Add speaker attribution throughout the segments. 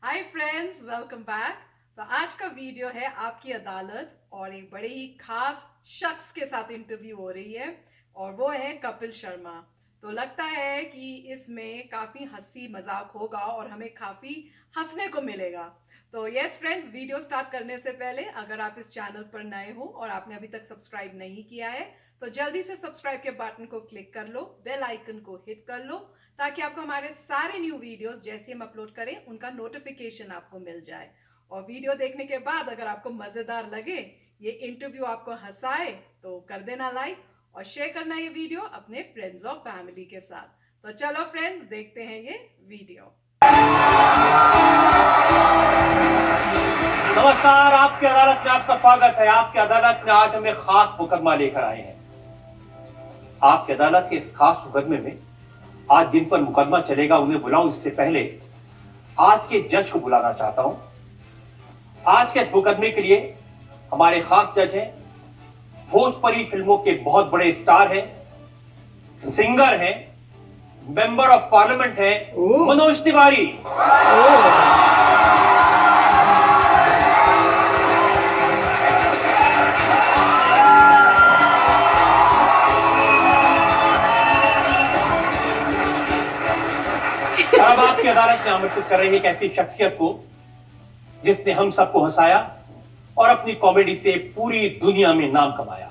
Speaker 1: Hi friends, welcome back. तो आज का वीडियो है आपकी अदालत और एक बड़े ही खास शख्स के साथ इंटरव्यू हो रही है और वो है कपिल शर्मा। तो लगता है कि इसमें काफ़ी हंसी मजाक होगा और हमें काफ़ी हंसने को मिलेगा। तो यस फ्रेंड्स, वीडियो स्टार्ट करने से पहले अगर आप इस चैनल पर नए हो और आपने अभी तक सब्सक्राइब नहीं किया है तो जल्दी से सब्सक्राइब के बटन को क्लिक कर लो, बेल आइकन को हिट कर लो ताकि आपको हमारे सारे न्यू वीडियोस जैसे हम अपलोड करें उनका नोटिफिकेशन आपको मिल जाए। और वीडियो देखने के बाद अगर आपको मजेदार लगे, ये इंटरव्यू आपको हंसाए तो कर देना लाइक और शेयर करना ये वीडियो अपने फ्रेंड्स और फैमिली के साथ। तो चलो फ्रेंड्स, देखते हैं ये वीडियो।
Speaker 2: नमस्कार, आपकी अदालत में आपका स्वागत है। आपकी अदालत में आज हमें खास मुकदमा लेकर आए हैं। आपकी अदालत के इस खास मुकदमे में आज जिन पर मुकदमा चलेगा उन्हें बुलाऊं, इससे पहले आज के जज को बुलाना चाहता हूं। आज के इस मुकदमे के लिए हमारे खास जज हैं, भोजपुरी फिल्मों के बहुत बड़े स्टार हैं, सिंगर हैं, मेंबर ऑफ पार्लियामेंट हैं, मनोज तिवारी। अब आपकी अदालत में आमंत्रित कर रही है एक ऐसी शख्सियत को जिसने हम सबको हंसाया और अपनी कॉमेडी से पूरी दुनिया में नाम कमाया।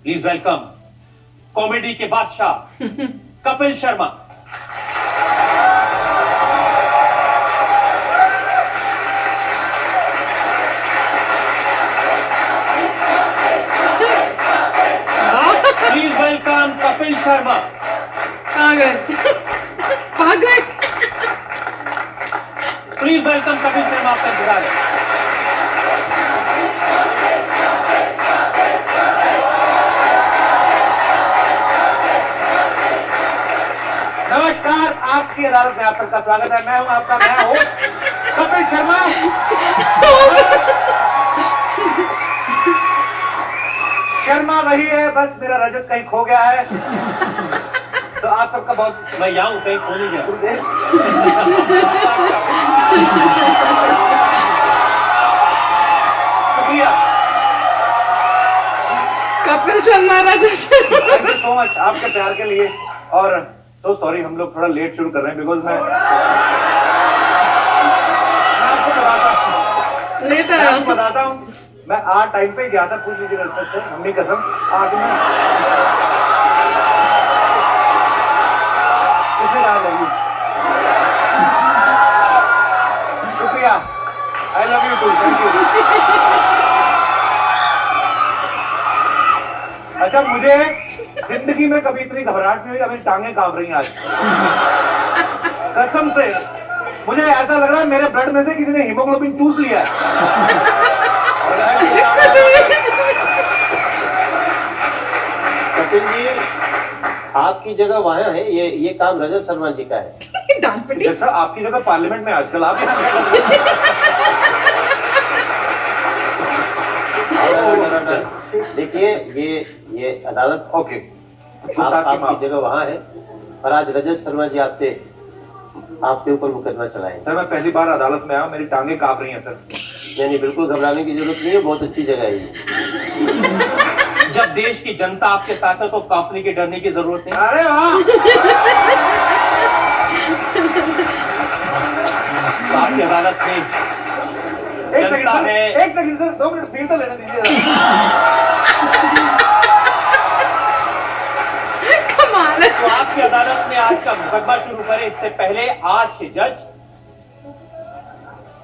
Speaker 2: प्लीज वेलकम कॉमेडी के बादशाह कपिल शर्मा। Please welcome Kapil Sharma.
Speaker 1: पागल।
Speaker 2: प्लीज वेलकम कपिल शर्मा, आपका इंतजार है। नमस्कार, आपकी अदालत में आप सबका स्वागत है। मैं हूं आपका नया होस्ट कपिल शर्मा। शर्मा वही है, बस मेरा रजत कहीं खो गया है। तो आप सबका बहुत, मैं यहाँ हूं, कहीं खो नहीं गया। शुक्रिया
Speaker 1: Kapil Sharma, Rajat Sharma.
Speaker 2: Thank you so much आपके प्यार के लिए। और सो सॉरी, हम लोग थोड़ा लेट शुरू कर रहे हैं बिकॉज मैं आपको
Speaker 1: लेट आया।
Speaker 2: बताता हूँ, मैं आज टाइम पे गया था, पूछ लीजिए रजत से, मम्मी कसम। आज मैं शुक्रिया, I love you too, thank you. अच्छा, मुझे जिंदगी में कभी इतनी घबराहट नहीं हुई, मेरी टांगें कांप रही हैं आज कसम से। मुझे ऐसा लग रहा है मेरे ब्लड में से किसी ने हीमोग्लोबिन चूस लिया है।
Speaker 3: कपिल जी, आपकी जगह वहाँ है, ये काम रजत शर्मा जी का है।
Speaker 2: जैसा आपकी जगह पार्लियामेंट में आजकल आप
Speaker 3: देखिए, ये अदालत
Speaker 2: ओके,
Speaker 3: आपकी जगह वहाँ है और आज रजत शर्मा जी आपके ऊपर मुकदमा चलाए।
Speaker 2: सर, मैं पहली बार अदालत में आया, मेरी टांगें कांप रही हैं सर।
Speaker 3: नहीं, बिल्कुल घबराने की जरूरत नहीं है, बहुत अच्छी जगह है ये।
Speaker 2: जब देश की जनता आपके साथ है तो कांपने की, डरने की जरूरत नहीं। अरे वाह, आपकी अदालत में एक सेकंड सर, 2 मिनट फील तो लेने दीजिए।
Speaker 1: कमाल है।
Speaker 2: तो आपकी अदालत में आज का मुकदमा शुरू करें इससे पहले आज के जज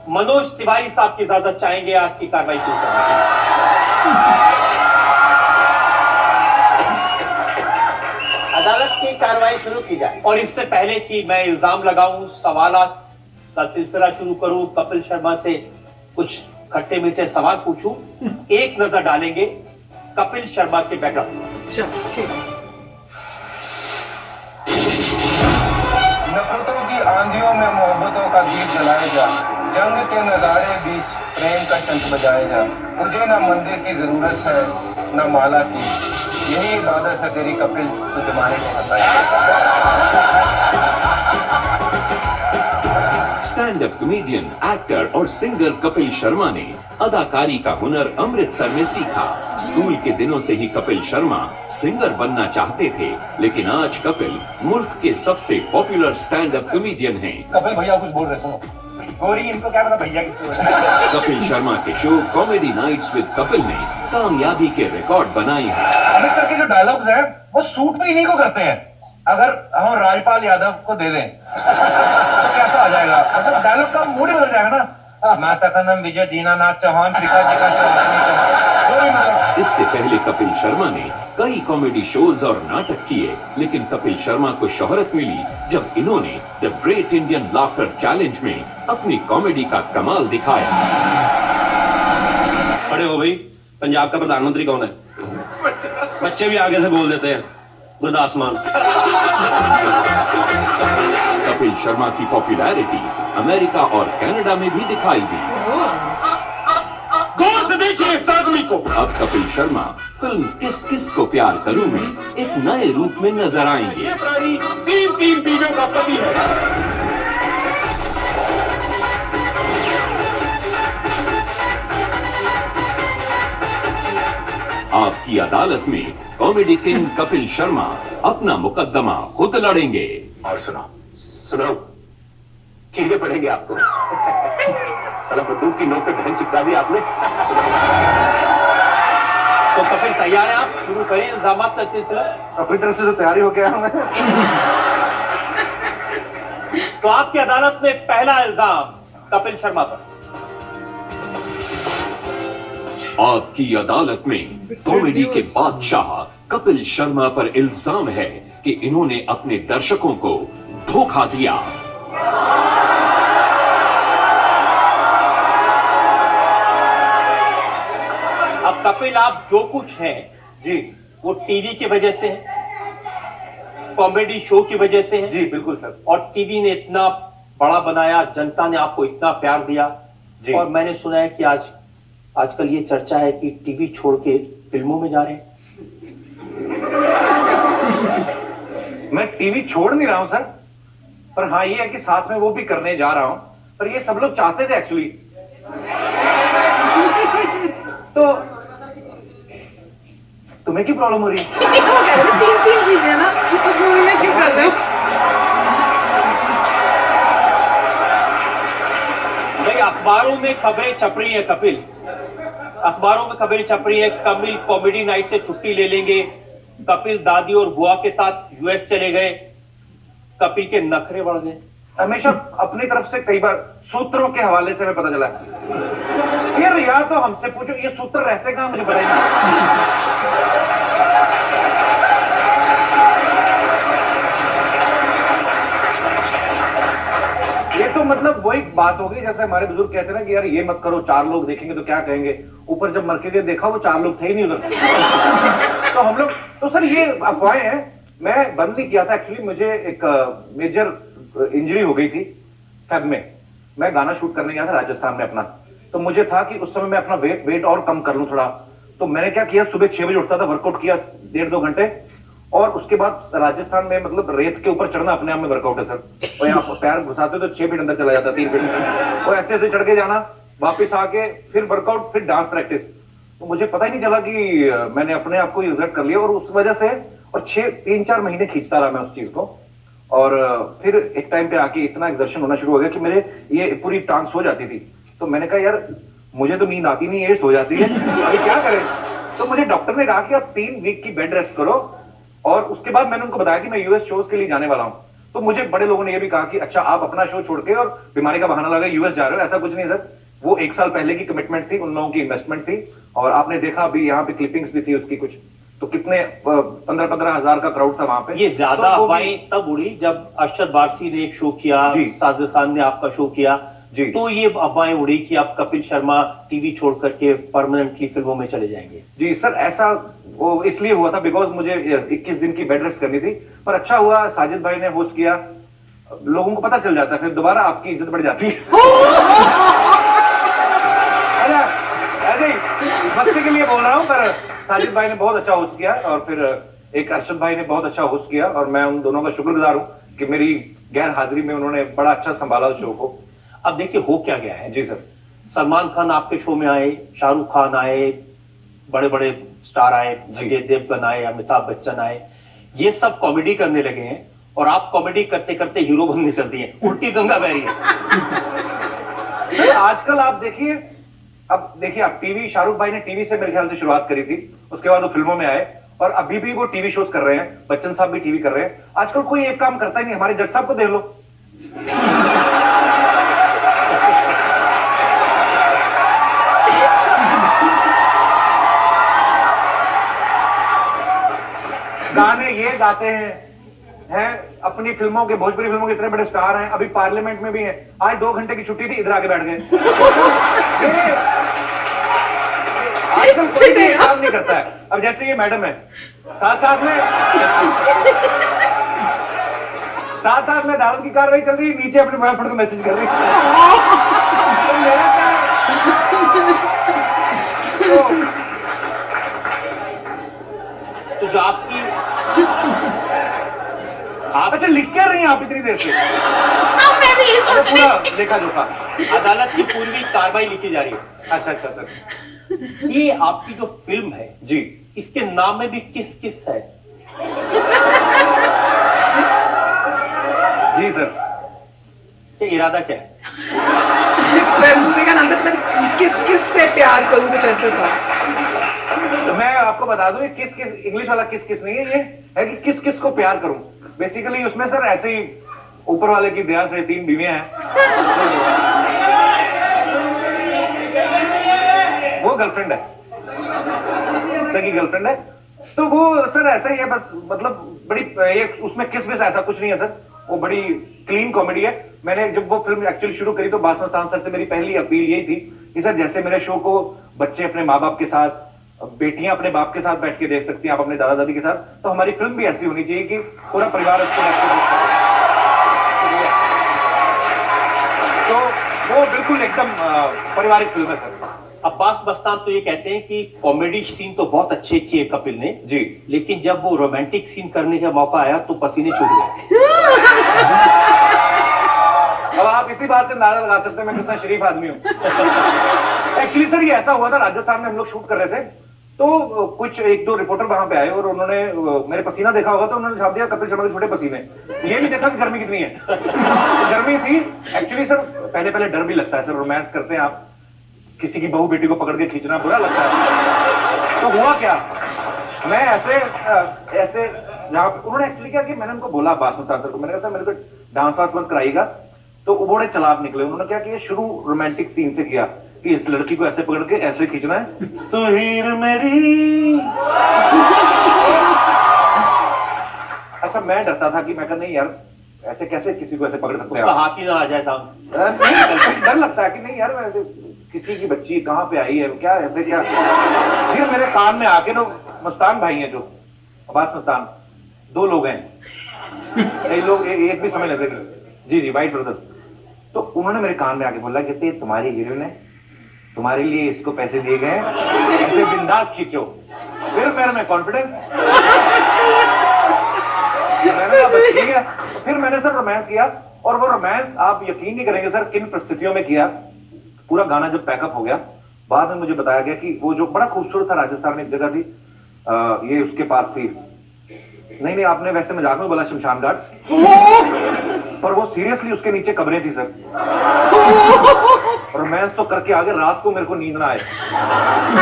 Speaker 2: मनोज तिवारी साहब की इजाजत चाहेंगे आपकी कार्रवाई शुरू करने की।
Speaker 3: अदालत की कार्रवाई शुरू की जाए।
Speaker 2: और इससे पहले कि मैं इल्जाम लगाऊं, सवालात का सिलसिला शुरू करूं, कपिल शर्मा से कुछ खट्टे मीठे सवाल पूछूं, एक नजर डालेंगे कपिल शर्मा के बैकग्राउंड।
Speaker 1: चलो ठीक है।
Speaker 4: नफरतों की आंधियों में मोहब्बतों का गीत जलाया जा, जंग के नजारे बीच प्रेम का शंख बजाया जा। मुझे ना मंदिर की जरूरत है ना माला की, यही इबादत है तेरी कपिल, तो जमाने को हंसाया।
Speaker 5: स्टैंड अप कॉमेडियन, एक्टर और सिंगर कपिल शर्मा ने अदाकारी का हुनर अमृतसर में सीखा। स्कूल के दिनों से ही कपिल शर्मा सिंगर बनना चाहते थे, लेकिन आज कपिल मुल्क के सबसे पॉपुलर स्टैंड अप कॉमेडियन हैं।
Speaker 4: कपिल भैया कुछ बोल रहे, सुनो। गोरी इनको क्या पता भैया किसको।
Speaker 5: कपिल शर्मा के show comedy nights with Kapil ने कामयाबी के रिकॉर्ड बनाए हैं।
Speaker 4: अमृतसर के जो डायलॉग्स हैं वो सूट भी इन्हीं को करते हैं। अगर हम राजपाल यादव को दे दें तो कैसा आ जाएगा, मतलब डायलॉग का मूड बदल जाएगा ना। माता का नाम विजय दीनानाथ चौहान, पिताजी का मतलब।
Speaker 5: इससे पहले कपिल शर्मा ने कई कॉमेडी शोज और नाटक किए, लेकिन कपिल शर्मा को शोहरत मिली जब इन्होंने the great Indian laughter challenge में अपनी कॉमेडी का कमाल दिखाया।
Speaker 6: खड़े हो भाई, पंजाब का प्रधानमंत्री कौन है? बच्चे भी आगे से बोल देते हैं, गुरदास मान।
Speaker 5: कपिल शर्मा की पॉपुलैरिटी अमेरिका और कनाडा में भी दिखाई दी।
Speaker 6: गौर से देखिए इस आदमी को।
Speaker 5: अब कपिल शर्मा फिल्म किस किस को प्यार करूं में एक नए रूप में नजर आएंगे।
Speaker 6: ये प्राणी 3 बीवियों का पति है।
Speaker 5: आपकी अदालत में कॉमेडी किंग कपिल शर्मा अपना मुकदमा खुद लड़ेंगे।
Speaker 6: और सुनो, कीड़े पड़ेंगे आपको। साला बंदूक की नोक पे बहन चिपका दी आपने।
Speaker 2: तो कपिल तैयार है, आप शुरू करें इल्जामात का सिलसिला।
Speaker 4: अपनी तरफ से तो तैयारी हो गया हमें।
Speaker 2: तो आपकी अदालत में पहला इल्जाम कपिल शर्मा पर।
Speaker 5: आपकी अदालत में कॉमेडी के बादशाह कपिल शर्मा पर इल्जाम है कि इन्होंने अपने दर्शकों को धोखा दिया।
Speaker 2: अब कपिल, आप जो कुछ हैं जी, वो टीवी की वजह से है, कॉमेडी शो की वजह से है।
Speaker 4: जी बिल्कुल सर।
Speaker 2: और टीवी ने इतना बड़ा बनाया, जनता ने आपको इतना प्यार दिया
Speaker 4: जी।
Speaker 2: और मैंने सुना है कि आजकल ये चर्चा है कि टीवी छोड़ के फिल्मों में जा रहे हैं।
Speaker 4: मैं टीवी छोड़ नहीं रहा हूं सर, पर हाँ ये है कि साथ में वो भी करने जा रहा हूं, पर ये सब लोग चाहते थे एक्चुअली। तो तुम्हें क्या प्रॉब्लम हो रही है?
Speaker 1: तीन भी है ना, उस मूवी में क्यों कर रहे हो?
Speaker 2: भाई अखबारों में खबरें छप रही है कपिल, अखबारों में खबरें छप रही है कपिल कॉमेडी नाइट से छुट्टी ले लेंगे, कपिल दादी और बुआ के साथ यूएस चले गए, कपिल के नखरे बढ़ गए।
Speaker 4: हमेशा अपनी तरफ से कई बार सूत्रों के हवाले से हमें पता चला फिर या तो हमसे पूछो ये सूत्र रहते कहां, मुझे पता ही नहीं। ये तो मतलब वही बात होगी जैसे हमारे बुजुर्ग कहते हैं ना कि यार ये मत करो, 4 लोग देखेंगे तो क्या कहेंगे। ऊपर जब मर के देखा वो 4 लोग थे ही नहीं उधर। तो हम लोग तो सर ये अफवाहें हैं, मैं बंद नहीं किया था एक्चुअली। मुझे एक मेजर इंजरी हो गई थी फेब में, मैं गाना शूट करने गया था राजस्थान में अपना। तो मुझे था कि उस समय मैं अपना वेट और कम कर लूं थोड़ा। तो मैंने क्या किया, सुबह 6 बजे उठता था, वर्कआउट किया 1.5-2 घंटे, और उसके बाद राजस्थान में मतलब रेत के ऊपर चढ़ना अपने आप में वर्कआउट है सर। और यहाँ पैर घुसाते तो 6 फीट अंदर चला जाता, 3 फीट, और ऐसे ऐसे चढ़ के जाना, वापिस आके फिर वर्कआउट, फिर डांस प्रैक्टिस। तो मुझे पता ही नहीं चला कि मैंने अपने आप को एग्जर्ट कर लिया, और उस वजह से और 3-4 महीने खींचता रहा मैं उस चीज को। और फिर एक टाइम पे आके इतना एक्सर्शन होना शुरू हो गया कि मेरे ये पूरी टांग सो जाती थी। तो मैंने कहा यार मुझे तो नींद आती नहीं है, ये सो जाती है, अभी क्या करें। तो मुझे डॉक्टर ने कहा कि आप 3 वीक की बेड रेस्ट करो, और उसके बाद मैंने उनको बताया कि मैं यूएस शोज के लिए जाने वाला हूं। तो मुझे बड़े लोगों ने यह भी कहा कि अच्छा आप अपना शो छोड़ के और बीमारी का बहाना लगा यूएस जा रहे हो। ऐसा कुछ नहीं सर, वो 1 साल पहले की कमिटमेंट थी, उन लोगों की इन्वेस्टमेंट थी। और आपने देखा अभी यहाँ पे क्लिपिंग्स भी थी उसकी कुछ, तो कितने 15-15 हजार का क्राउड था वहां पे।
Speaker 2: ये ज्यादा अफवाहें तब उड़ी जब अरशद वारसी ने एक शो किया, साजिद खान ने आपका शो किया जी। तो ये अफवाहें उड़ी कि आप कपिल शर्मा टीवी छोड़ करके परमानेंटली फिल्मों में चले जाएंगे।
Speaker 4: जी सर, ऐसा वो इसलिए हुआ था बिकॉज मुझे 21 दिन की बेड रेस्ट करनी थी। पर अच्छा हुआ साजिद भाई ने होस्ट किया, लोगों को पता चल जाता है, फिर दोबारा आपकी इज्जत बढ़ जाती है। ऐसे ही मस्ती के लिए बोल रहा हूँ, पर साजिद भाई ने बहुत अच्छा होस्ट किया, और फिर एक अरशद भाई ने बहुत अच्छा होस्ट किया, और मैं उन दोनों का शुक्रगुजार हूँ कि मेरी गैर हाजिरी में उन्होंने बड़ा अच्छा संभाला उस शो को।
Speaker 2: अब देखिए हो क्या गया है
Speaker 6: जी सर।
Speaker 2: सलमान खान आपके शो में आए, शाहरुख खान आए, बड़े बड़े स्टार आए, अजय देवगन आए, अमिताभ बच्चन आए, ये सब कॉमेडी करने लगे हैं और आप कॉमेडी करते करते हीरो बनने चलती हैं। उल्टी गंगा बह रही है।
Speaker 6: सर आजकल आप देखिए, अब देखिए आप टीवी, शाहरुख भाई ने टीवी से मेरे ख्याल से शुरुआत करी थी, उसके बाद वो फिल्मों में आए और अभी भी वो टीवी शोज कर रहे हैं, बच्चन साहब भी टीवी कर रहे हैं। आजकल कोई एक काम करता ही नहीं, हमारे जज साहब को देख लो। गाने ये गाते हैं अपनी फिल्मों के, भोजपुरी फिल्मों के इतने बड़े स्टार हैं, अभी पार्लियामेंट में भी हैं। आज 2 घंटे की छुट्टी थी, इधर आके बैठ गए। आजकल कोई भी काम नहीं करता है। अब जैसे ये मैडम है, साथ साथ में अदालत की कार्रवाई चल रही है, नीचे अपने बॉयफ्रेंड को मैसेज कर रही है। तो मेरा क्या
Speaker 2: तो जो आपकी आप
Speaker 6: अच्छा लिख क्या रही हैं आप इतनी देर से?
Speaker 1: मैं भी ये सोच रही
Speaker 6: पूरा लेखा जोखा।
Speaker 2: अदालत की पूर्वी कार्रवाई लिखी जा रही है।
Speaker 6: अच्छा अच्छा सर।
Speaker 2: ये आपकी जो फिल्म है
Speaker 6: जी,
Speaker 2: इसके नाम में भी किस किस है।
Speaker 6: जी सर।
Speaker 2: ये इरादा क्या है?
Speaker 1: मूवी का नाम था किस किस से प्यार करूं, कुछ ऐसे था।
Speaker 6: तो मैं आपको बता दूं, किस किस, इंग्लिश वाला किस किस नहीं है, ये है कि किस किस को प्यार करूं। बेसिकली उसमें सर ऐसे ही ऊपर वाले की दया से 3 बीवियां हैं, वो गर्लफ्रेंड है, सगी गर्लफ्रेंड है। तो वो सर ऐसा ही है बस, मतलब बड़ी ये उसमें किस विस ऐसा कुछ नहीं है सर, वो बड़ी क्लीन कॉमेडी है। मैंने जब वो फिल्म एक्चुअली शुरू करी तो बासम मस्तान सर से मेरी पहली अपील यही थी कि सर जैसे मेरे शो को बच्चे अपने माँ बाप के साथ, बेटियां अपने बाप के साथ बैठ के देख सकती हैं, आप अपने दादा दादी के साथ, तो हमारी फिल्म भी ऐसी होनी चाहिए कि पूरा परिवार उसको देख सके। तो वो बिल्कुल एकदम पारिवारिक फिल्म है सर।
Speaker 2: अब्बास मस्तान तो ये कहते हैं कि कॉमेडी सीन तो बहुत अच्छे किए कपिल ने
Speaker 6: जी,
Speaker 2: लेकिन जब वो रोमांटिक सीन करने का मौका आया तो पसीने छूट गए।
Speaker 6: अब आप इसी बात से अंदाजा लगा सकते हैं मैं कितना शरीफ आदमी हूँ। एक्चुअली सर ये ऐसा हुआ था, राजस्थान में हम लोग शूट कर रहे थे, तो कुछ 1-2 रिपोर्टर वहां पे आए और उन्होंने मेरे पसीना देखा होगा तो उन्होंने छाप दिया कपिल शर्मा के छोटे पसीने। ये नहीं देखा कि गर्मी कितनी है। गर्मी थी एक्चुअली सर, पहले पहले डर भी लगता है सर, रोमांस करते हैं आप, किसी की बहू बेटी को पकड़ के खींचना बुरा लगता है। तो हुआ क्या, मैं ऐसे जहाँ उन्होंने एक्चुअली क्या कि मैंने उनको बोला अब्बास मस्तान सर को, मैंने कहा सर मेरे को डांस वांस मत कराइएगा, तो वो बड़े चालाक निकले। उन्होंने क्या किया, शुरू रोमांटिक सीन से किया कि इस लड़की को ऐसे पकड़ के ऐसे खींचना है, तो हीर मेरी। अच्छा मैं डरता था कि मैं कहा नहीं यार ऐसे कैसे किसी को ऐसे पकड़ सकते हैं
Speaker 2: उसका
Speaker 6: आप?
Speaker 2: हाथ ही ना आ जाए सामने।
Speaker 6: नहीं, डर लगता है कि नहीं यार मैं किसी की बच्ची कहाँ पे आई है, क्या ऐसे क्या। फिर मेरे कान में आके ना, मस्तान भाई हैं जो अब्बास मस्तान, 2 लोग हैं, कई लोग एक भी समझ लेते नहीं। जी जी, वाइट ब्रदर्स। तो उन्होंने मेरे कान में आके बोला कहते तुम्हारी हीरोइन है, तुम्हारे लिए इसको पैसे दिए गए, ऐसे बिंदास खींचो। फिर मेरे में कॉन्फिडेंस, मैंने कहा बस ठीक है। फिर मैंने सर रोमांस किया, और वो रोमांस आप यकीन नहीं करेंगे सर किन परिस्थितियों में किया। पूरा गाना जब पैकअप हो गया, बाद में मुझे बताया गया कि वो जो बड़ा खूबसूरत था, राजस्थान में एक जगह थी, ये उसके पास थी, नहीं आपने वैसे मजाक में बोला शमशान घाट, पर वो सीरियसली उसके नीचे कब्रें थी सर। रोमांस तो करके आगे रात को मेरे को नींद ना आए।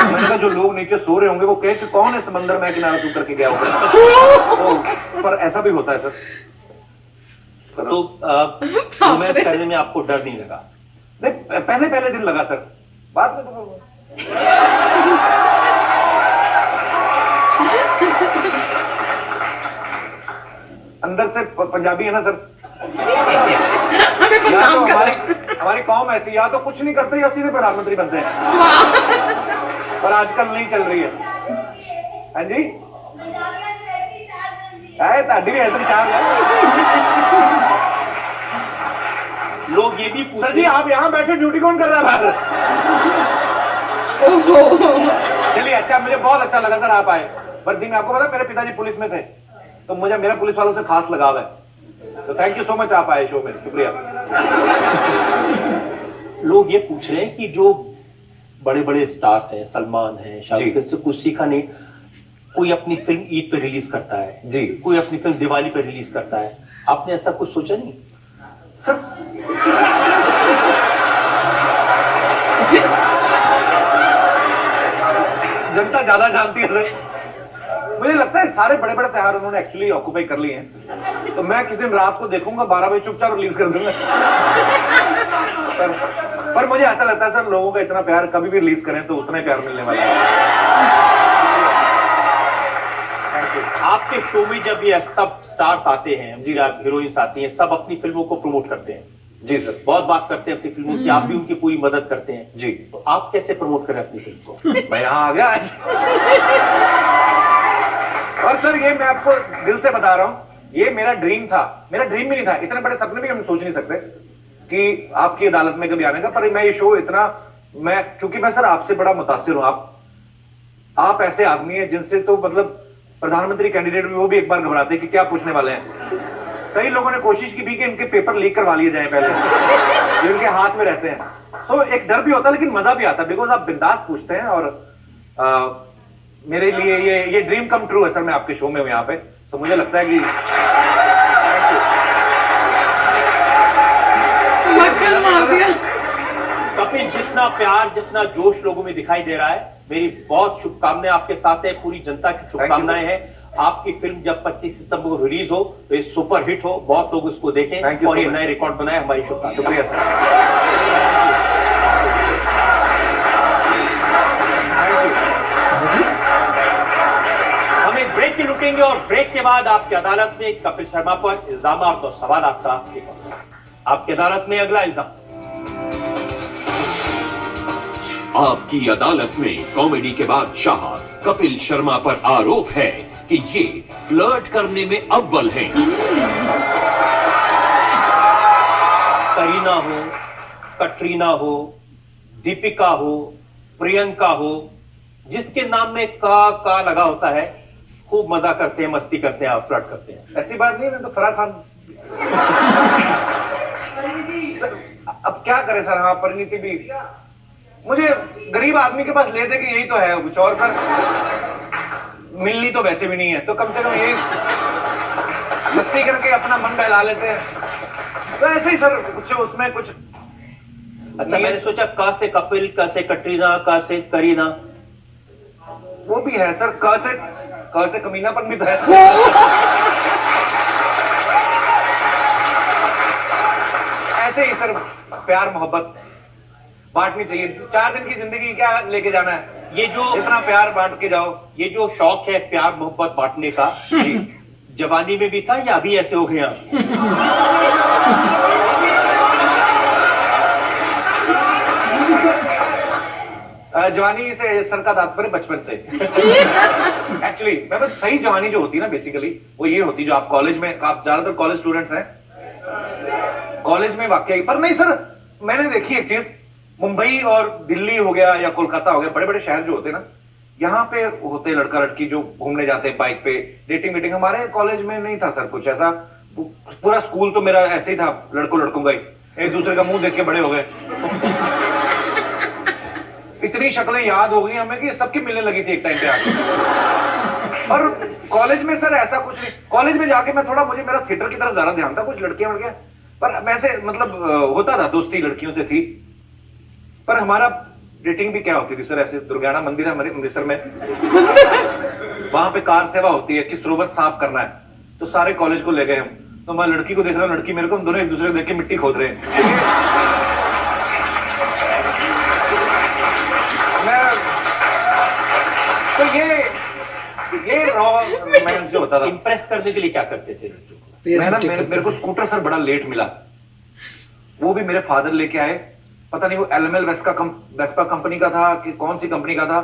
Speaker 6: मैंने कहा जो लोग नीचे सो रहे होंगे वो कहे कि कौन है समंदर में किनारा तू करके गया होगा। तो पर ऐसा भी होता है सर।
Speaker 2: तो रोमांस करने में आपको डर नहीं लगा?
Speaker 6: नहीं, पहले दिन लगा सर, बाद में तो अंदर से पंजाबी है ना सर, या तो हमारी कौम ऐसी, या तो कुछ नहीं करते या सीधे प्रधानमंत्री बनते हैं, पर आजकल नहीं चल रही है। हाँ जी, ताड़ी भी है चार है।
Speaker 2: लोग ये भी पूछ
Speaker 6: सर जी आप यहाँ बैठे ड्यूटी कौन कर रहा है बाहर? चलिए अच्छा, मुझे बहुत अच्छा लगा सर आप आए। वर्दी में आपको पता मेरे पिताजी पुलिस में थे, तो मुझे मेरा पुलिस वालों से खास लगाव है, तो थैंक यू सो मच आप आए शो में, शुक्रिया।
Speaker 2: लोग ये पूछ रहे हैं कि जो बड़े बड़े स्टार्स हैं, सलमान है, शाहरुख खान, से कुछ सीखा नहीं। कोई अपनी फिल्म ईद पे रिलीज करता है
Speaker 6: जी,
Speaker 2: कोई अपनी फिल्म दिवाली पे रिलीज करता है, आपने ऐसा कुछ सोचा नहीं?
Speaker 6: सर जनता ज्यादा जानती है सर। मुझे लगता है सारे बड़े बड़े त्योहार उन्होंने एक्चुअली ऑक्यूपाई कर लिए हैं, तो मैं किसी दिन रात को देखूंगा 12 बजे चुपचाप रिलीज कर दूंगा। पर मुझे ऐसा लगता है सर, लोगों का इतना प्यार, कभी भी रिलीज करें तो उतना ही प्यार मिलने वाला है।
Speaker 2: आपके शो में जब ये सब स्टार्स आते हैं जी, आप हीरोइंस आती हैं, सब अपनी फिल्मों को प्रमोट करते हैं
Speaker 6: जी सर,
Speaker 2: बहुत बात करते हैं अपनी फिल्मों की, आप भी उनकी पूरी मदद करते हैं
Speaker 6: जी।
Speaker 2: तो आप कैसे प्रमोट करें अपनी फिल्म को?
Speaker 6: मैं यहाँ आ गया आज। और सर ये मैं आपको दिल से बता रहा हूँ, ये मेरा ड्रीम था, मेरा ड्रीम भी नहीं था, इतने बड़े सपने भी हम सोच नहीं सकते कि आपकी अदालत में कभी आने का। पर मैं ये शो इतना, मैं क्योंकि मैं सर आपसे बड़ा मुतासिर हूँ। आप ऐसे आदमी हैं जिनसे तो मतलब प्रधानमंत्री कैंडिडेट भी, वो भी एक बार घबराते हैं कि क्या पूछने वाले हैं। कई लोगों ने कोशिश की भी कि इनके पेपर लीक करवा लिए जाए पहले, जो इनके हाथ में रहते हैं। तो एक डर भी होता है लेकिन मजा भी आता है, बिकॉज आप बिंदास पूछते हैं। और मेरे लिए ये ड्रीम कम ट्रू है सर। मैं आपके शो में हूं यहाँ पे, तो मुझे लगता है कि
Speaker 2: कपिल, जितना प्यार, जितना जोश लोगों में दिखाई दे रहा है, मेरी बहुत शुभकामनाएं आपके साथ है, पूरी जनता की शुभकामनाएं हैं। आपकी फिल्म जब 25 सितंबर को रिलीज हो तो ये सुपर हिट हो, बहुत लोग इसको देखें और ये नए रिकॉर्ड बनाए। हमारी शुभकामनाएं।
Speaker 6: शुक्रिया सर।
Speaker 2: हम एक ब्रेक की लुटेंगे और ब्रेक के बाद आपकी अदालत में कपिल शर्मा पर इल्जाम और सवाल आपकी अदालत में अगला इल्जाम।
Speaker 5: आपकी अदालत में कॉमेडी के बादशाह कपिल शर्मा पर आरोप है कि ये फ्लर्ट करने में अव्वल हैं।
Speaker 2: करीना हो, कटरीना हो, दीपिका हो, प्रियंका हो, जिसके नाम में का लगा होता है, खूब मजा करते हैं, मस्ती करते हैं, आप फ्लर्ट करते हैं।
Speaker 6: ऐसी बात नहीं, मैं तो फराह खान। अब क्या करें सर, हाँ परिणीति भी मुझे गरीब आदमी के पास ले दे कि यही तो है, कुछ और सर मिलनी तो वैसे भी नहीं है, तो कम से कम यही मस्ती करके अपना मन बहला लेते हैं। तो ऐसे ही सर कुछ उसमें कुछ।
Speaker 2: अच्छा, मैंने सोचा क से कपिल, क से कटरीना, क से करीना,
Speaker 6: वो भी है सर। क से कमीनापन भी तो है। ऐसे ही सर प्यार मोहब्बत बांटनी चाहिए। 4 दिन की जिंदगी क्या लेके जाना है,
Speaker 2: ये जो
Speaker 6: इतना प्यार बांट के जाओ।
Speaker 2: ये जो शौक है प्यार मोहब्बत बांटने का, जवानी में भी था या अभी ऐसे हो गया?
Speaker 6: जवानी से सर का तात्पर्य बचपन से। एक्चुअली मैं बस सही जवानी जो होती है ना, बेसिकली वो ये होती जो आप कॉलेज में, आप ज्यादातर कॉलेज स्टूडेंट्स हैं, कॉलेज में वाकई। पर नहीं सर, मैंने देखी एक चीज, मुंबई और दिल्ली हो गया या कोलकाता हो गया, बड़े बड़े शहर जो होते हैं ना, यहाँ पे होते लड़का लड़की जो घूमने जाते हैं बाइक पे, डेटिंग वेटिंग। हमारे कॉलेज में नहीं था सर कुछ ऐसा। पूरा स्कूल तो मेरा ऐसे ही था, लड़कों का ही, एक दूसरे का मुंह देख के बड़े हो गए। इतनी शक्लें याद हो गई हमें कि सबकी मिलने लगी थी एक टाइम पे आके। और कॉलेज में सर ऐसा कुछ नहीं। कॉलेज में जाके मैं थोड़ा, मुझे मेरा थिएटर की तरफ ज्यादा ध्यान था, कुछ लड़कियां वड़कियां, पर वैसे मतलब होता था, दोस्ती लड़कियों से थी। पर हमारा डेटिंग भी क्या होती थी सर, ऐसे दुर्गाना मंदिर है हमारे अमृतसर में, वहां पे कार सेवा होती है कि सरोवर साफ करना है, तो सारे कॉलेज को ले गए हम। तो मैं लड़की को देख रहा हूँ, लड़की मेरे को, हम दोनों एक दूसरे को देख के मिट्टी खोद रहे हैं। तो ये रॉ रोमांस जो होता था।
Speaker 2: इंप्रेस करने के लिए क्या करते थे?
Speaker 6: मेरे को स्कूटर सर बड़ा लेट मिला, वो भी मेरे फादर लेके आए। पता नहीं वो एलएमएल वेस्पा कंपनी का था कि कौन सी कंपनी का था।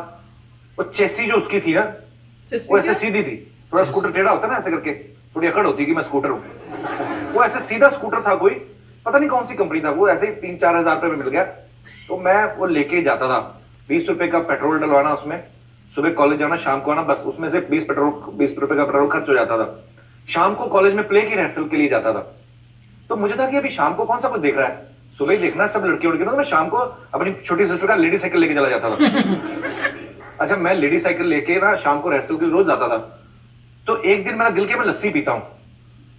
Speaker 6: वो चेसी जो उसकी थी ना, वो ऐसे सीधी थी, थोड़ा स्कूटर टेढ़ा होता ना ऐसे करके, थोड़ी अकड़ होती कि मैं स्कूटर हूं। वो ऐसे सीधा स्कूटर था, कोई पता नहीं कौन सी कंपनी था, वो ऐसे ही 3-4 हजार रुपए में मिल गया। तो मैं वो लेके जाता था, 20 रुपए का पेट्रोल डलवाना उसमें, सुबह कॉलेज जाना, शाम को आना, बस उसमें से 20 रुपए का पेट्रोल खर्च हो जाता था। शाम को कॉलेज में प्ले की रिहर्सल के लिए जाता था। तो मुझे था कि अभी शाम को कौन सा कुछ देख रहा है, सुबह ही देखना सब लड़के उड़के, तो मैं शाम को अपनी छोटी सिस्टर का लेडी साइकिल लेके चला जाता था। अच्छा, मैं लेडी साइकिल लेके ना शाम को रिहर्सल के लिए रोज जाता था। तो एक दिन मेरा दिल किया मैं लस्सी पीता हूँ,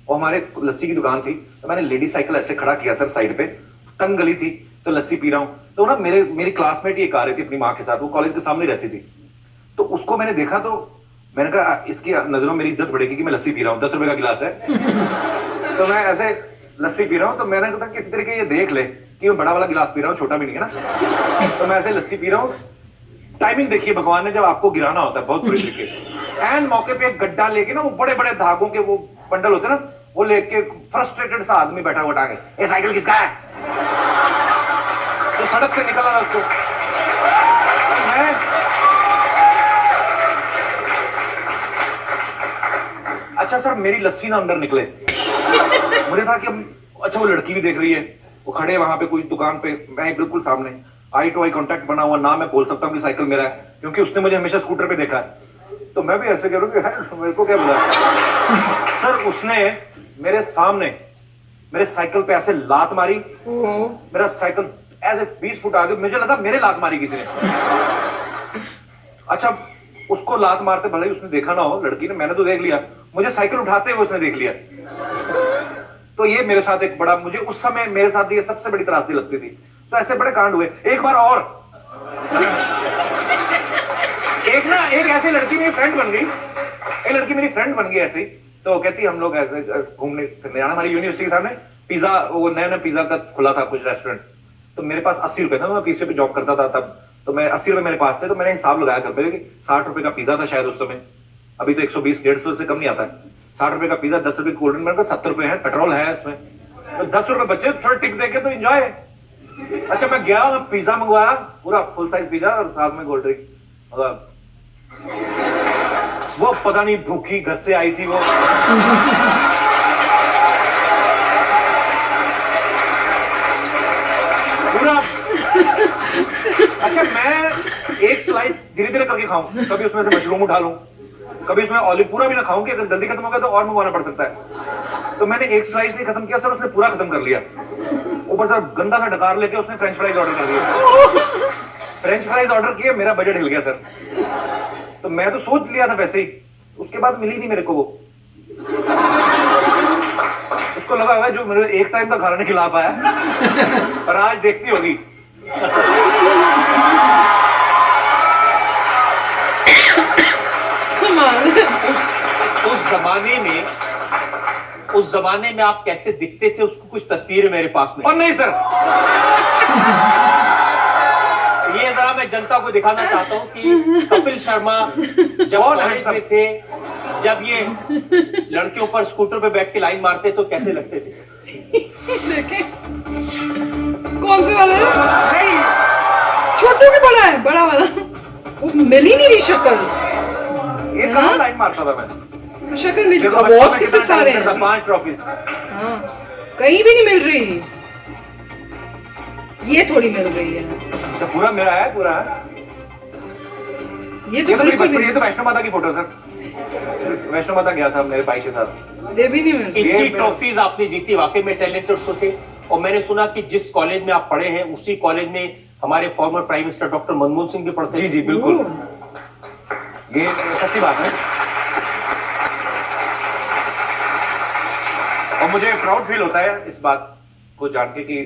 Speaker 6: और हमारे लस्सी की दुकान थी, तो मैंने लेडी साइकिल ऐसे खड़ा किया सर साइड पे, तंग गली थी, तो लस्सी पी रहा हूँ। तो ना मेरी क्लासमेट एक आ रही थी अपनी माँ के साथ, वो कॉलेज के सामने रहती थी। तो उसको मैंने देखा, तो मैंने कहा इसकी नजरों में मेरी इज्जत बढ़ेगी कि मैं लस्सी पी रहा हूँ, 10 रुपए का गिलास है। तो मैं ऐसे लस्सी पी रहा हूँ, तो मैंने कहा किसी तरीके ये देख ले कि मैं बड़ा वाला गिलास पी रहा हूँ, छोटा भी नहीं है ना। तो मैं ऐसे लस्सी पी रहा हूँ। टाइमिंग देखिए भगवान ने, जब आपको गिराना होता है बहुत बुरी तरीके से, एंड मौके पे एक गड्ढा लेके ना, वो बड़े बड़े धागों के वो बंडल होते हैं ना, वो लेके फ्रस्ट्रेटेड सा आदमी बैठा हुआ टांगे, ये साइकिल किसका है? तो सड़क से निकला ना उसको। मैं अच्छा सर, मेरी लस्सी ना अंदर निकले, मुझे था कि अच्छा वो लड़की भी देख रही है, वो खड़े वहां पे कोई दुकान पे, मैं बिल्कुल सामने, आई टू आई कांटेक्ट बना हुआ, ना मैं बोल सकता हूँ कि साइकिल मेरा है, क्योंकि उसने मुझे हमेशा स्कूटर पे देखा है। तो मैं भी ऐसे करूँ कि मेरे को क्या बुला। सर उसने मेरे सामने मेरे साइकिल पे ऐसे लात मारी, मेरा साइकिल ऐसे 20 फुट आगे, मुझे लगा मेरे लात मारी किसी ने। अच्छा, उसको लात मारते भले ही उसने देखा ना हो, लड़की ने, मैंने तो देख लिया, मुझे साइकिल उठाते हुए उसने देख लिया। तो ये मेरे साथ एक बड़ा, मुझे उस समय मेरे साथ ये सबसे बड़ी त्रासदी लगती थी। तो ऐसे बड़े कांड हुए। एक बार और एक ऐसी लड़की मेरी फ्रेंड बन गई, ऐसी, तो कहती हम लोग ऐसे घूमने फिरने जाना, हमारी यूनिवर्सिटी के सामने पिज्जा, वो नया पिज्जा का खुला था कुछ रेस्टोरेंट। तो मेरे पास 80 रुपए था, मैं पीछे पे जॉब करता था तब, तो मैं 80 रुपए मेरे पास थे, तो मैंने हिसाब लगाया घर पे कि 60 रुपए का पिज्जा था शायद उस समय, अभी तो 120-150 से कम नहीं आता है। 60 रुपए का पिज्जा, 10 रुपए कोल्ड ड्रिंक, 70 रुपए है, पेट्रोल है इसमें, तो 10 रुपए बचे, थोड़ा टिप देके तो एंजॉय। अच्छा, मैं गया, पिज्जा मंगवाया, पूरा फुल साइज पिज्जा और साथ में कोल्ड ड्रिंक। वो पता नहीं भूखी घर से आई थी वो। पूरा। अच्छा, मैं एक स्लाइस धीरे धीरे करके खाऊं, कभी उसमें से मशरूम उठा लूं, कभी उसमें ऑलिव पूरा भी ना खाऊं कि अगर जल्दी खत्म हो गया तो और मंगवाना पड़ सकता है। तो मैंने एक स्लाइस नहीं खत्म किया सर, उसने पूरा खत्म कर लिया। ऊपर सर गंदा सा डकार लेके उसने फ्रेंच फ्राइज ऑर्डर कर दिया। फ्रेंच फ्राइज ऑर्डर किए, मेरा बजट हिल गया सर। तो मैं तो सोच लिया था वैसे ही, उसके बाद मिली नहीं मेरे को वो। उसको लगा हुआ जो मेरे एक टाइम का खाना नहीं खिला पाया, और आज देखती होगी।
Speaker 2: उस जमाने में आप कैसे दिखते थे, उसको कुछ तस्वीरें मेरे पास में।
Speaker 6: और नहीं सर,
Speaker 2: ये जरा मैं जनता को दिखाना चाहता हूँ कि कपिल शर्मा जब कॉलेज में थे, जब ये लड़कियों पर स्कूटर पे बैठ के लाइन मारते तो कैसे लगते थे।
Speaker 1: देखे कौन से वाला है?
Speaker 6: नहीं,
Speaker 1: छोटू के बड़ा है, बड़ा वाला। वो मिल ही नहीं रही शक्ल।
Speaker 6: ये कहाँ लाइन मारता था मैं?
Speaker 1: शक्ल मिल, अवार्ड कितने सारे हैं।
Speaker 6: 5 ट्रॉफीज।
Speaker 1: हाँ, कहीं भी नहीं मिल रही, ये थोड़ी मिल रही है।
Speaker 6: तो पूरा मेरा है, पूरा है।
Speaker 1: ये तो बिल्कुल
Speaker 6: ये तो वैष्णो माता की फोटो सर, वैष्णो माता गया था मेरे भाई के साथ।
Speaker 1: ये भी नहीं मिल रही।
Speaker 2: इतनी ट्रॉफीज आपने जीती, वाकई में टैलेंटेड तो थे। और मैंने सुना कि जिस कॉलेज में आप पढ़े हैं उसी कॉलेज में हमारे former prime minister doctor Manmohan Singh भी पढ़ते
Speaker 6: जी जी बिल्कुल, ये सच्ची बात है। और मुझे प्राउड फील होता है इस बात को जान के कि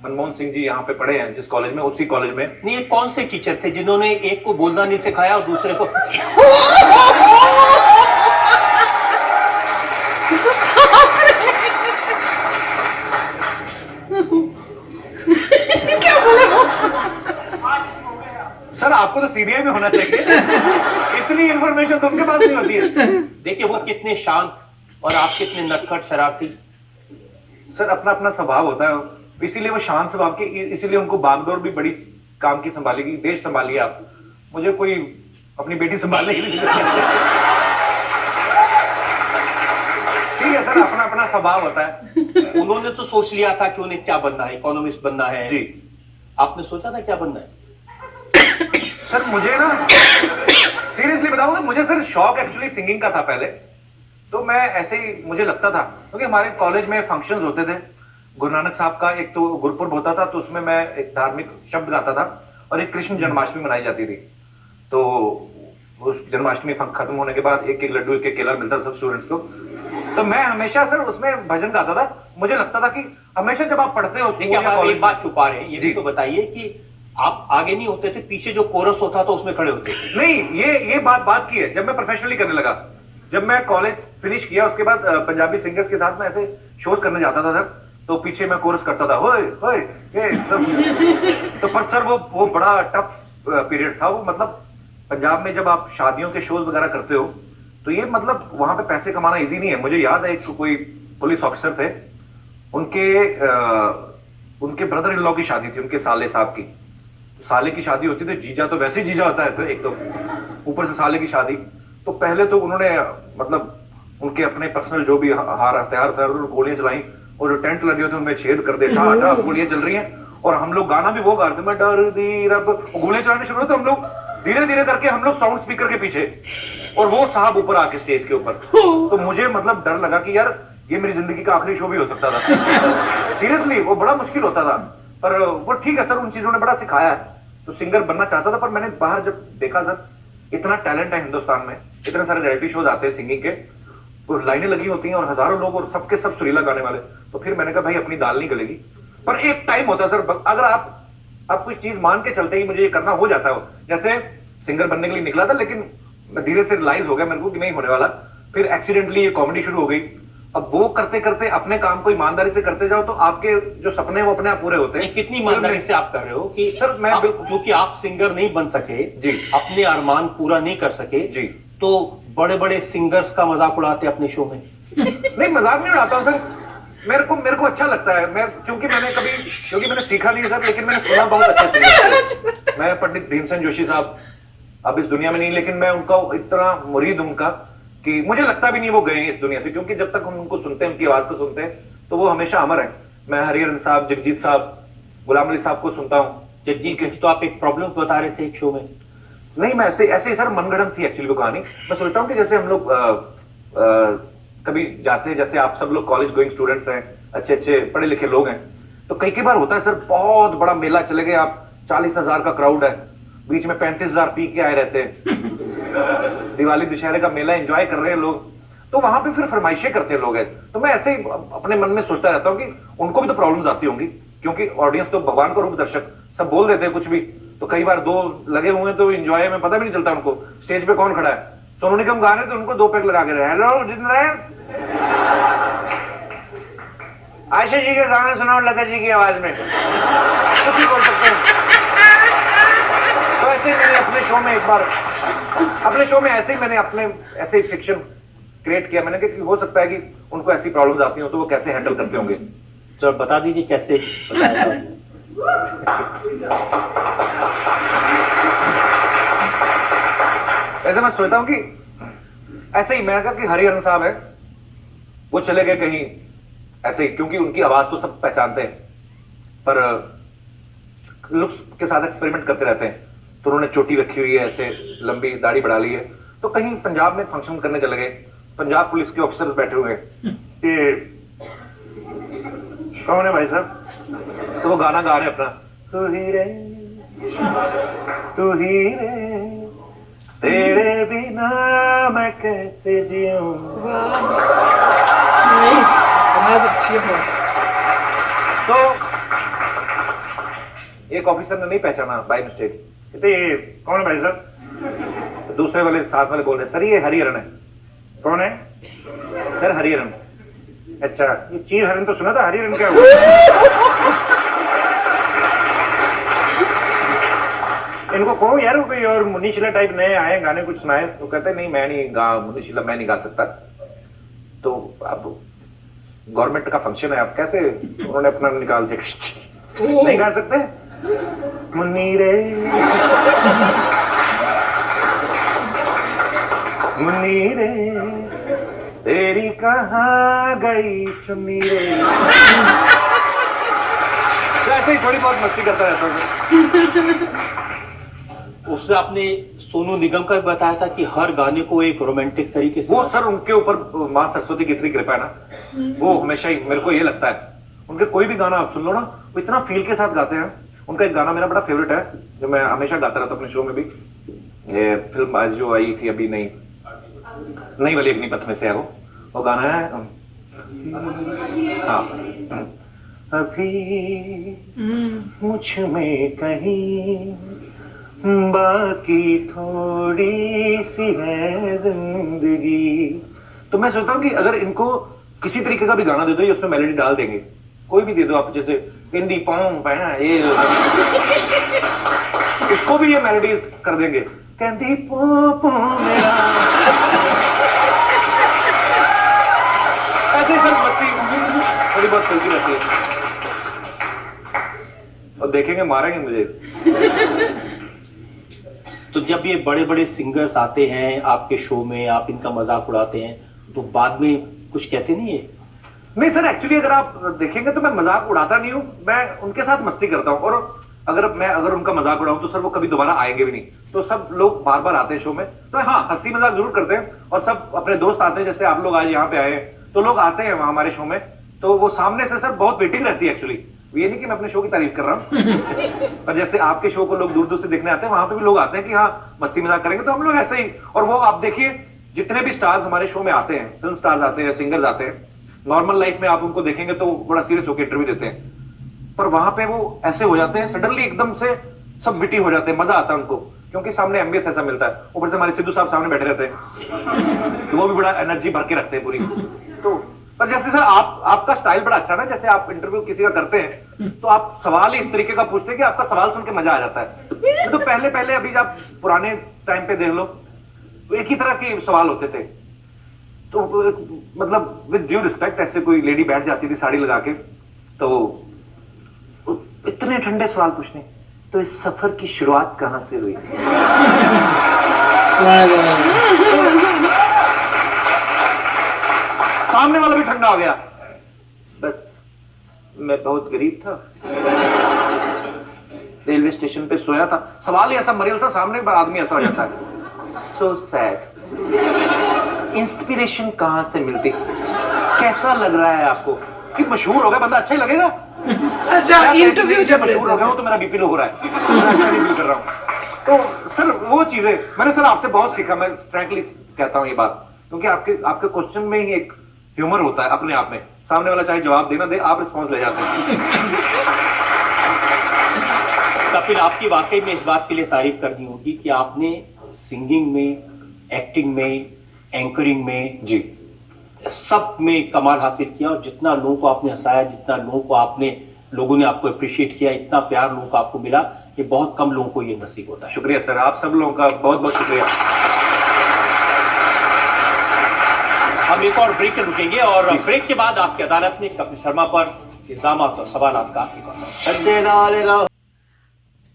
Speaker 6: मनमोहन सिंह जी यहाँ पे पढ़े हैं जिस कॉलेज में, उसी कॉलेज में।
Speaker 2: नहीं, ये कौन से टीचर थे जिन्होंने एक को बोलना नहीं सिखाया और दूसरे को
Speaker 1: क्या बोला?
Speaker 6: सर आपको तो सीबीआई में होना चाहिए, इतनी इंफॉर्मेशन तो उनके पास नहीं होती है।
Speaker 2: देखिए वो कितने शांत और आप कितने नटखट शरारती।
Speaker 6: सर अपना अपना स्वभाव होता है, इसीलिए वो शांत स्वभाव के, इसीलिए उनको बागडोर भी बड़ी काम की संभालेगी, देश संभालिए आप। मुझे कोई अपनी बेटी संभालने की जरूरत नहीं। ठीक है सर, अपना अपना स्वभाव होता है।
Speaker 2: उन्होंने तो सोच लिया था कि उन्हें क्या बनना है, इकोनॉमिस्ट बनना है
Speaker 6: जी।
Speaker 2: आपने सोचा था क्या बनना है?
Speaker 6: सर मुझे ना सीरियसली बताऊं ना, मुझे सर शौक एक्चुअली सिंगिंग का था पहले। तो मैं ऐसे ही मुझे लगता था, क्योंकि हमारे कॉलेज में फंक्शंस होते थे, गुरु नानक साहब का एक तो गुरपुरब होता था, तो उसमें मैं एक धार्मिक शब्द गाता था, और एक कृष्ण जन्माष्टमी मनाई जाती थी। तो उस जन्माष्टमी खत्म होने के बाद एक एक लड्डू एक एक केला मिलता सब स्टूडेंट्स को। तो मैं हमेशा सर उसमें भजन गाता था। मुझे लगता था कि हमेशा जब आप पढ़ते हो
Speaker 2: देखिए, आप एक बात छुपा रहे हैं, ये भी तो बताइए कि आप आगे नहीं होते थे, पीछे जो कोरस होता था उसमें खड़े होते थे।
Speaker 6: नहीं, ये बात की है जब मैं प्रोफेशनली करने लगा। जब मैं कॉलेज फिनिश किया उसके बाद पंजाबी सिंगर्स के साथ मैं ऐसे शोज करने जाता था सर, तो पीछे मैं कोरस करता था, होए होए ये सब। तो पर सर वो बड़ा टफ पीरियड था वो। मतलब पंजाब में जब आप शादियों के शोज वगैरह करते हो तो ये मतलब वहां पे पैसे कमाना इजी नहीं है। मुझे याद है एक कोई पुलिस ऑफिसर थे, उनके ब्रदर इन लॉ की शादी थी, उनके साले साहब की। साले की शादी होती थी, जीजा तो वैसे ही जीजा होता है, तो एक तो ऊपर से साले की शादी। तो पहले तो उन्होंने मतलब उनके अपने पर्सनल जो भी हार हथियार था गोलियां चलाई, और जो टेंट लगे होते उनमें छेद कर दे, गोलियां चल रही हैं। और हम लोग गाना भी वो गा रहे थे, मैं डर दी रब, गोलियां चलाने शुरू हुए तो हम लोग धीरे धीरे करके हम लोग साउंड स्पीकर के पीछे, और वो साहब ऊपर आके स्टेज के ऊपर। तो मुझे मतलब डर लगा कि यार ये मेरी जिंदगी का आखिरी शो भी हो सकता था। सीरियसली वो बड़ा मुश्किल होता था, पर वो ठीक है सर, उन चीजों ने बड़ा सिखाया है। तो सिंगर बनना चाहता था, पर मैंने बाहर जब देखा सर इतना टैलेंट है हिंदुस्तान में, इतने सारे रियलिटी शोज आते हैं सिंगिंग के, तो लाइनें लगी होती हैं और हजारों लोग और सबके सब सुरीला गाने वाले। तो फिर मैंने कहा भाई अपनी दाल नहीं गलेगी। पर एक टाइम होता है सर, अगर आप कुछ चीज मान के चलते ही मुझे ये करना हो जाता है। जैसे सिंगर बनने के लिए निकला था, लेकिन धीरे से रियलाइज हो गया मेरे को कि नहीं होने वाला। फिर एक्सीडेंटली ये कॉमेडी शुरू हो गई। अब वो करते करते अपने काम को ईमानदारी से करते जाओ तो आपके जो सपने हैं वो अपने आप पूरे होते हैं।
Speaker 2: कितनी ईमानदारी से आप कर रहे हो कि
Speaker 6: सर मैं
Speaker 2: क्योंकि आप सिंगर नहीं बन सके
Speaker 6: जी,
Speaker 2: अपने अरमान पूरा नहीं कर सके
Speaker 6: जी,
Speaker 2: तो बड़े बड़े सिंगर्स का मजाक उड़ाते अपने शो में।
Speaker 6: नहीं मजाक नहीं उड़ाता हूँ सर, मेरे को अच्छा लगता है। क्योंकि मैंने सीखा नहीं सर, लेकिन मैंने सुना बहुत अच्छा सिंगर। मैं पंडित भीमसेन जोशी साहब अब इस दुनिया में नहीं, लेकिन मैं उनका इतना मुरीद उनका कि मुझे लगता भी नहीं वो गए इस दुनिया से, क्योंकि जब तक हम उनको सुनते हैं, उनकी आवाज को सुनते हैं, तो वो हमेशा अमर है। मैं हरिहरन साहब, जगजीत साहब, गुलाम अली साहब को सुनता हूँ।
Speaker 2: जगजीत तो आप एक प्रॉब्लम बता रहे थे एक शो में।
Speaker 6: नहीं, मैं ऐसे सर मनगढ़ंत थी एक्चुअली वो कहानी। मैं सोचता हूँ कि जैसे हम लोग कभी जाते हैं, जैसे आप सब लोग कॉलेज गोइंग स्टूडेंट्स हैं, अच्छे अच्छे पढ़े लिखे लोग हैं, तो कई बार होता है सर बहुत बड़ा मेला चले गए आप, 40,000 का क्राउड है, बीच में 35,000 पी के आए रहते हैं, दिवाली दशहरे का मेला एंजॉय कर रहे हैं लोग, तो वहां पे फिर फरमाइशें करते हैं लोग हैं। तो मैं ऐसे ही अपने मन में सोचता रहता हूँ कि उनको भी तो प्रॉब्लम्स आती होंगी, क्योंकि ऑडियंस तो भगवान का रूप दर्शक, सब बोल देते हैं कुछ भी। तो कई बार दो लगे हुए हैं तो एंजॉय में पता भी नहीं चलता उनको स्टेज पे कौन खड़ा है। सोनू निगम गा रहे तो उनको 2 पैक लगा के रहे, हेलो आशा जी के गाना सुनाओ लता जी की आवाज में, कुछ भी बोल सकते हैं। तो ऐसे ही मैंने अपने शो में ऐसे ही मैंने अपने ऐसे फिक्शन क्रिएट किया। मैंने कहा कि हो सकता है कि उनको ऐसी प्रॉब्लम्स आती हो तो वो कैसे हैंडल करते होंगे।
Speaker 2: तो बता दीजिए कैसे बताया।
Speaker 6: ऐसे मैं सोचता हूं कि ऐसे ही मैंने कहा कि हरिहरन साहब है, वो चले गए कहीं ऐसे ही, क्योंकि उनकी आवाज तो सब पहचानते हैं, पर लुक्स के साथ एक्सपेरिमेंट करते रहते हैं। तो उन्होंने चोटी रखी हुई है, ऐसे लंबी दाढ़ी बढ़ा ली है। तो कहीं पंजाब में फंक्शन करने चले गए, पंजाब पुलिस के ऑफिसर्स बैठे हुए हैं, ये कौन है भाई साहब? तो वो गाना गा रहे हैं अपना, तू ही रे तेरे बिना मैं कैसे जीऊं।
Speaker 1: अच्छी है।
Speaker 6: तो एक ऑफिसर ने नहीं पहचाना बाय मिस्टेक, कहते ये कौन है भाई साहब? तो दूसरे वाले साथ वाले बोल रहे सर ये हरिहरन है। कौन है सर? हरिहरन। अच्छा ये चीर हरन तो सुना था, हरिहरन क्या हुआ? इनको कहो यार कोई और मुनीशिला टाइप नए आए गाने कुछ सुनाए। तो कहते नहीं मैं नहीं गा मुनीशिला, मैं नहीं गा सकता। तो अब गवर्नमेंट का फंक्शन है, आप कैसे? उन्होंने अपना निकाल दिया, नहीं गा सकते। मुन्नी रे मुन्नी रे तेरी कहाँ गई चुन्नी रे। ऐसे ही थोड़ी बहुत मस्ती करता रहता हूँ।
Speaker 2: उसने आपने सोनू निगम का भी बताया था कि हर गाने को एक रोमांटिक तरीके से,
Speaker 6: वो सर उनके ऊपर माँ सरस्वती की इतनी कृपा है ना, वो हमेशा ही मेरे को ये लगता है उनके कोई भी गाना आप सुन लो ना, वो इतना फील के साथ गाते हैं। उनका एक गाना मेरा बड़ा फेवरेट है, जो मैं हमेशा गाता रहता हूँ अपने शो में भी। ये फिल्म आज जो आई थी अभी नई वाली अग्निपथ में से है वो गाना है, हाँ, अभी मुझ में कहीं बाकी थोड़ी सी है जिंदगी। तो मैं सोचता हूँ कि अगर इनको किसी तरीके का भी गाना दे दो, ये उसमें मेलोडी डाल देंगे, कोई भी दे दो आप, जैसे हिंदी पॉम ये इसको भी ये मेलोडी कर देंगे, कैंडी पॉप मेरा, ऐसे सर मस्ती थोड़ी बहुत चलती रहती है। और देखेंगे मारेंगे मुझे।
Speaker 2: तो जब ये बड़े बड़े सिंगर्स आते हैं आपके शो में, आप इनका मजाक उड़ाते हैं, तो बाद में कुछ कहते नहीं है?
Speaker 6: नहीं सर, एक्चुअली अगर आप देखेंगे तो मैं मजाक उड़ाता नहीं हूँ, मैं उनके साथ मस्ती करता हूँ। और अगर उनका मजाक उड़ाऊं तो सर वो कभी दोबारा आएंगे भी नहीं। तो सब लोग बार बार आते हैं शो में, तो हाँ हंसी मजाक जरूर करते हैं। और सब अपने दोस्त आते हैं, जैसे आप लोग आज यहाँ पे आए हैं, तो लोग आते हैं वहाँ हमारे शो में, तो वो सामने से सर बहुत वेटिंग रहती है एक्चुअली। ये नहीं कि मैं अपने शो की तारीफ कर रहा हूँ पर जैसे आपके शो को लोग दूर दूर से देखने आते हैं, वहां पे भी लोग आते हैं कि हाँ मस्ती मजाक करेंगे, तो हम लोग ऐसे ही। और वो आप देखिए, जितने भी स्टार्स हमारे शो में आते हैं, फिल्म स्टार्स आते हैं, सिंगर्स आते हैं, नॉर्मल लाइफ में आप उनको देखेंगे तो बड़ा सीरियस होकर इंटरव्यू देते हैं, पर वहां पे वो ऐसे हो जाते हैं, सडनली एकदम से सब विटी हो जाते हैं, मजा आता है उनको, क्योंकि सामने एम्बियंस ऐसा मिलता है। ऊपर से हमारे सिद्धू साहब सामने बैठे रहते हैं तो वो भी बड़ा एनर्जी भर के रखते हैं पूरी। तो पर जैसे सर आपका स्टाइल बड़ा अच्छा ना, जैसे आप इंटरव्यू किसी का करते हैं तो आप सवाल ही इस तरीके का पूछते हैं कि आपका सवाल सुन के मजा आ जाता है। तो पहले अभी आप पुराने टाइम पे देख लो, तो एक ही तरह के सवाल होते थे। तो मतलब विद ड्यू रिस्पेक्ट, ऐसे कोई लेडी बैठ जाती थी साड़ी लगा के, तो इतने ठंडे सवाल पूछने, तो इस सफर की शुरुआत कहां से हुई? सामने वाला भी ठंडा हो गया। बस मैं बहुत गरीब था, रेलवे स्टेशन पे सोया था। सवाल ही ऐसा मरियल सा, सामने आदमी ऐसा हो जाता है। So sad. इंस्पिरेशन कहां से मिलती? कैसा लग रहा है आपको कि मशहूर हो गया बंदा अच्छा ही लगेगा?
Speaker 1: अच्छा, इंटरव्यू जब
Speaker 6: मशहूर हो गया हूं तो मेरा बीपी लो हो रहा है, मैं अच्छा नहीं फील कर रहा हूं। तो सर वो चीजें मैंने सर आपसे बहुत सीखा, मैं फ्रैंकली कहता हूं ये बात, क्योंकि आपके क्वेश्चन में ही एक ह्यूमर होता है अपने आप में। सामने वाला चाहे जवाब देना दे, आप रिस्पॉन्स ले जाते हैं।
Speaker 2: कपिल, आपकी वाकई में इस बात के लिए तारीफ करनी होगी कि आपने सिंगिंग में, एक्टिंग में, एंकरिंग में,
Speaker 6: जी,
Speaker 2: सब में कमाल हासिल किया। और जितना लोगों को आपने हंसाया, जितना लोगों ने आपको अप्रिशिएट किया, इतना प्यार लोगों को आपको मिला, ये बहुत कम लोगों को ये नसीब होता है।
Speaker 6: शुक्रिया सर, आप सब लोगों का बहुत बहुत शुक्रिया।
Speaker 2: हम एक और ब्रेक रुकेंगे और ब्रेक के बाद आपकी अदालत ने कपिल शर्मा पर इल्जामात और सवालात का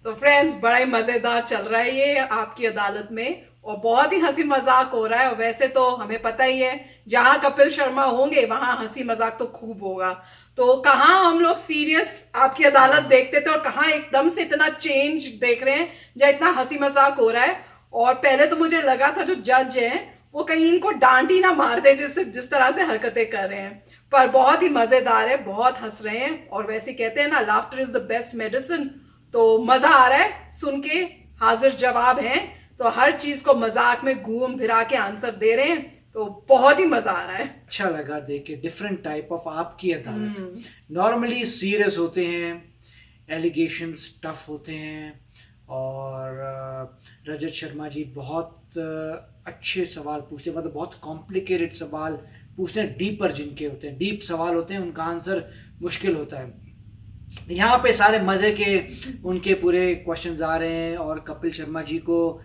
Speaker 1: तो फ्रेंड्स, बड़ा ही मजेदार चल रहा है ये आपकी अदालत में, और बहुत ही हंसी मजाक हो रहा है। और वैसे तो हमें पता ही है, जहां कपिल शर्मा होंगे वहां हंसी मजाक तो खूब होगा। तो कहाँ हम लोग सीरियस आपकी अदालत देखते थे और कहाँ एकदम से इतना चेंज देख रहे हैं जहाँ इतना हंसी मजाक हो रहा है। और पहले तो मुझे लगा था जो जज हैं वो कहीं इनको डांट ही ना मार दे जिस तरह से हरकतें कर रहे हैं, पर बहुत ही मजेदार है, बहुत हंस रहे हैं। और वैसे कहते हैं ना, laughter is the best medicine. तो मजा आ रहा है सुन के, हाजिर जवाब हैं, तो हर चीज को मजाक में घूम फिरा के आंसर दे रहे हैं, तो बहुत ही मजा आ रहा है।
Speaker 7: अच्छा लगा देख के, डिफरेंट टाइप ऑफ आपकी अदालत। नॉर्मली सीरियस होते हैं, एलिगेशंस टफ होते हैं, और रजत शर्मा जी बहुत अच्छे सवाल पूछते हैं, मतलब बहुत कॉम्प्लिकेटेड सवाल पूछते हैं, डीपर जिनके होते हैं, डीप सवाल होते हैं, उनका आंसर मुश्किल होता है। यहाँ पे सारे मज़े के उनके पूरे क्वेश्चंस आ रहे हैं, और कपिल शर्मा जी को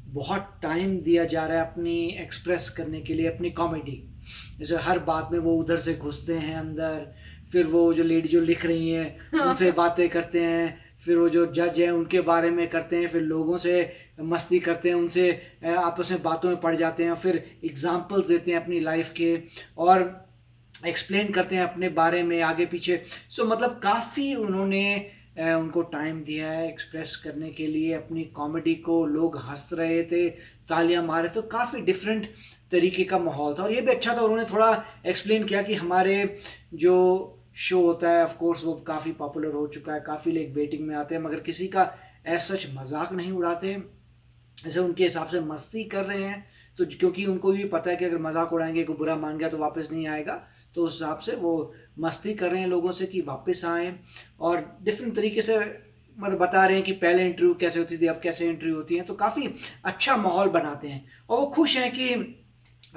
Speaker 7: बहुत टाइम दिया जा रहा है अपनी एक्सप्रेस करने के लिए, अपनी कॉमेडी। जैसे हर बात में वो उधर से घुसते हैं अंदर, फिर वो जो लेडी जो लिख रही हैं उनसे बातें करते हैं, फिर वो जो जज हैं उनके बारे में करते हैं, फिर लोगों से मस्ती करते हैं, उनसे आपस में बातों में पड़ जाते हैं, फिर एग्जाम्पल्स देते हैं अपनी लाइफ के, और एक्सप्लेन करते हैं अपने बारे में आगे पीछे। सो मतलब काफ़ी उन्होंने उनको टाइम दिया है एक्सप्रेस करने के लिए अपनी कॉमेडी को। लोग हंस रहे थे, तालियां मार रहे थे, तो काफ़ी डिफरेंट तरीके का माहौल था। और ये भी अच्छा था, उन्होंने थोड़ा एक्सप्लेन किया कि हमारे जो शो होता है, ऑफ कोर्स वो काफ़ी पॉपुलर हो चुका है, काफ़ी लोग वेटिंग में आते हैं, मगर किसी का ऐसा सच मजाक नहीं उड़ाते, जैसे उनके हिसाब से मस्ती कर रहे हैं। तो क्योंकि उनको भी पता है कि अगर मजाक उड़ाएंगे, को बुरा मान गया तो वापस नहीं आएगा, तो उस हिसाब से वो मस्ती कर रहे हैं लोगों से कि वापस आएँ, और डिफरेंट तरीके से मतलब बता रहे हैं कि पहले इंटरव्यू कैसे होती थी, अब कैसे इंटरव्यू होती हैं। तो काफ़ी अच्छा माहौल बनाते हैं और वो खुश हैं कि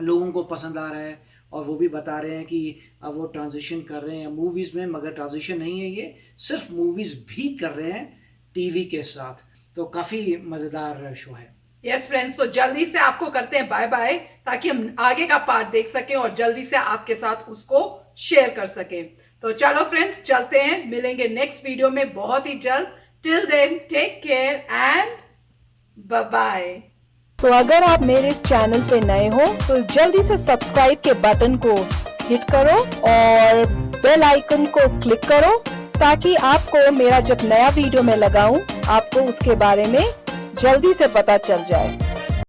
Speaker 7: लोगों को पसंद आ रहा है, और वो भी बता रहे हैं कि अब वो ट्रांजिशन कर रहे हैं मूवीज़ में, मगर ट्रांजिशन नहीं है, ये सिर्फ मूवीज़ भी कर रहे हैं टीवी के साथ। तो काफ़ी मज़ेदार शो है।
Speaker 1: यस फ्रेंड्स, तो जल्दी से आपको करते हैं बाय बाय, ताकि हम आगे का पार्ट देख सकें और जल्दी से आपके साथ उसको शेयर कर सकें। तो चलो फ्रेंड्स, चलते हैं, मिलेंगे नेक्स्ट वीडियो में बहुत ही जल्द। Till then, take care and bye bye.
Speaker 8: तो अगर आप मेरे इस चैनल पे नए हो तो जल्दी से सब्सक्राइब के बटन को हिट करो और बेल आइकन को क्लिक करो, ताकि आपको मेरा जब नया वीडियो मैं लगाऊं आपको उसके बारे में जल्दी से पता चल जाए।